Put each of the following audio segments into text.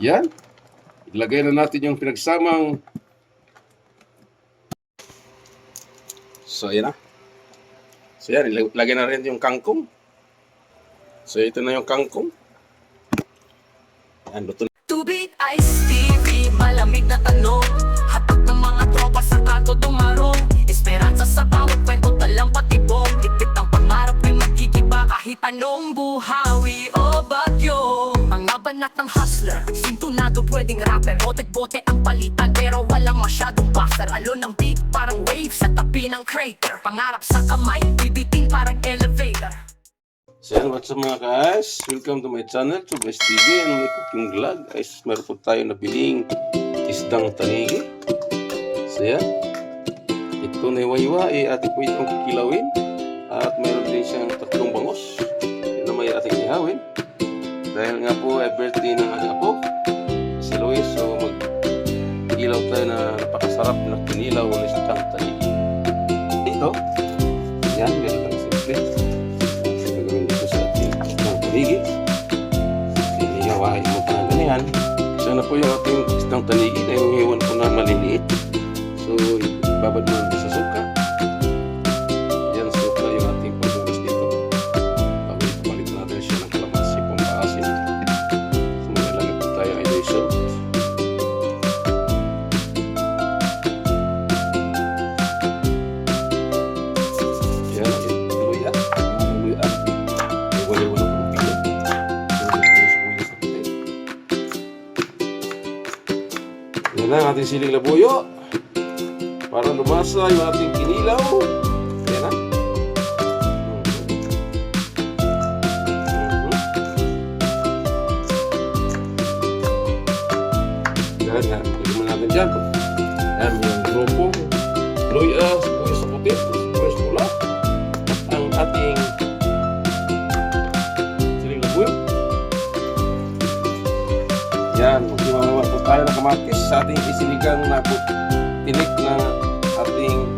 Yan. Ilagay na natin yung pinagsamang. So, ayan na. So, yan. Ilagay na rin yung kangkong. So, ito na yung kangkong. Yan, luto na. Tubig, Ice TV, malamig na tanong. Hatag ng mga tropa sa kanto dumarong. Esperanza sa bawat kwento, talang patibong. Tipit ang pangarap ay magkikiba kahit anong buhawi o bagyo. Mga banatang hustler, sintunado pwedeng rapper. Bote-bote ang palitan pero walang masyadong buster. Alon ng beat parang wave sa tabi ng crater. Pangarap sa kamay, bibitin parang elevator. So yan, what's up mga guys? Welcome to my channel, Chubes TV, and my cooking vlog. Guys, meron po tayo nabiling isdang tanigi. So yan, ito na iwa-iwa, ating po itong kikilawin. At meron din siyang tatlong bangos. Yan na may ating ihawin. Dahil nga po ay birthday ng ating apo, si Luis. So mag-ilaw tayo na napakasarap na kinilaw na isdang tanigi. Ito, yan, ganun lang simple. Tanigi. Inihawain mo pa na ganyan. So na po yung ating isdang tanigi na yung hiwan ko na maliliit. So ibabad mo natin sa suka. Yan, suka yung ating pagbugas dito. Bago ipapalit natin siya ng kalamansi pampaasim. So malalagay po tayo ay salt. Yan, yung luya. Yung luya. Wala-wala po. Yan na ang ating siling labuyo para lumasa yung ating kinilaw. Yan na. Yan nga. Lagyan mo natin dyan. Yan yung grupo. Luya, sibuyas sa puti, sibuyas pula. At ang ating siling labuyo. Yan, magsimawa po tayo ng kamatis sa ating isinigang na tinik na ating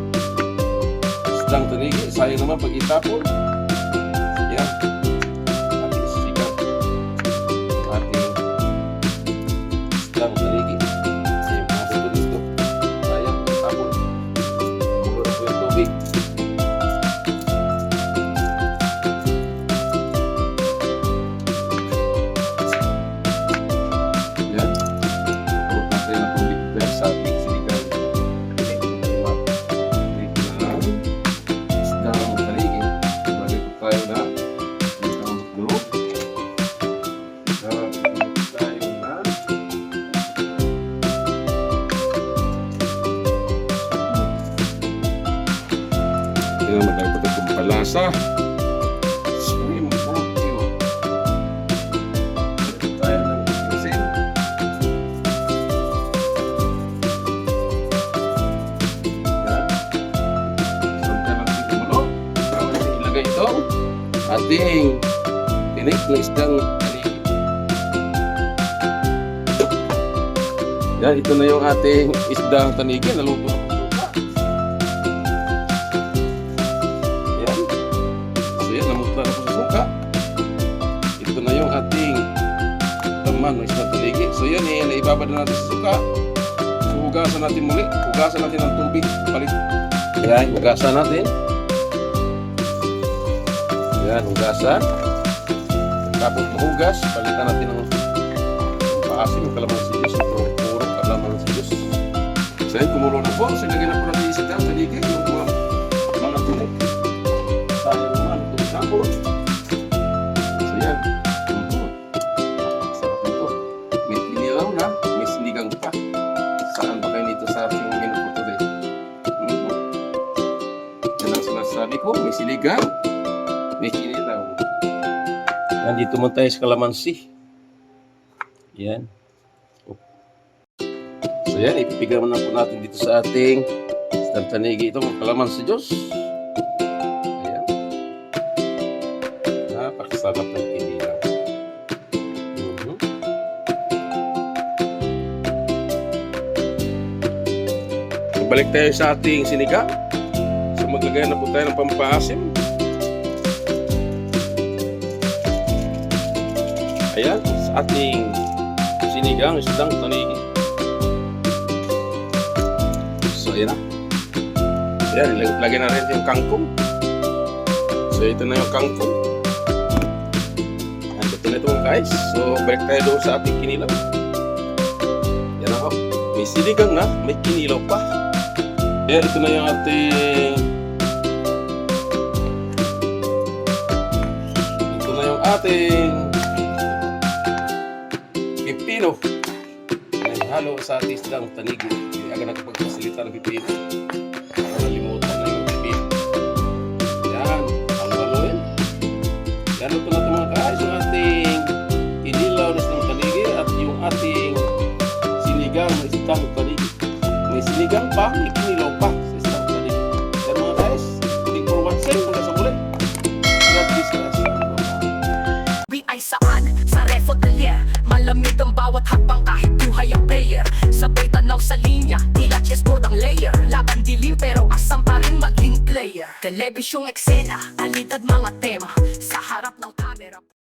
isdang tanigi. Sayang naman pag itapon. Yan, ating isinigang ating isdang tanigi. Sayang mga po dito. Sayang pag itapon. Mula na po yung tubig. Yan, magay pa itong palasa. Swim barbecue. Ito tayo ng isin. Yan. Santa lang si kumulo. Tapos ilagay ito. Ating tinik na isdang tanigi. Yan, ito na yung ating isdang tanigi. Naluto na. Ito na yung ating laman ng isdang tanigi. So yan, naibabad na natin sa suka. So hugasan natin muli. Hugasan natin ng tubig. Palit. Yan, hugasan natin. Yan, hugasan. Tapos mahugas, palitan natin ng paasim, yung kalamansi Diyos. Puro kalamansi Diyos. So yan, kumulo na po. So lagyan na po natin isdang tanigi. Yung mga tunik. Tayo naman, tunik sabon. So yan. Sarap nito. May kinilaw na, may sinigang pa. Saan ba kayo nito sa ating menu po today? Yan ang sinasabi ko, may sinigang, may kinilaw. Yan, dito mo tayo sa kalamansi. Yan. So yan, ipipigaman na po natin dito sa ating isdang tanigi. Ito, kalamansi Diyos. Ayan. Napakasarap ng kinilaw. Balik tayo sa ating sinigang. So maglagay na po tayo ng pampaasim. Ayan, sa ating sinigang isdang tanigi. So ayan na. Ayan, lagyan na rin yung kangkong. So ito na yung kangkong. Ayan, ito na ito mga guys. So balik tayo doon sa ating kinilaw. Yan na, may sinigang na, may kinilaw pa. Ayan, ito na yung ating pipino. Ayan, halo sa ating isdang tanigi. Hindi agad nakapagpasalita ng pipino. Nakalimutan na yung pipino. Yan, halo-haloin. Yan, luto na ito mga guys. Yung ating kinilaw na isdang tanigi at yung ating sinigang na isdang tanigi. May sinigang pa, may kinilaw pa sa isdang tanigi. Yan mga guys, thank for watching. Hanggang sa muli. God bless us. Ay saan? Sa refodelier. Malamig ang bawat hakbang kahit buhay ang player. Sabay tanaw sa linya, tila chessboard ang layer. Laban dilim pero asam pa rin maging player. Telebisyong eksena, alidad mga tema. Sa harap ng camera.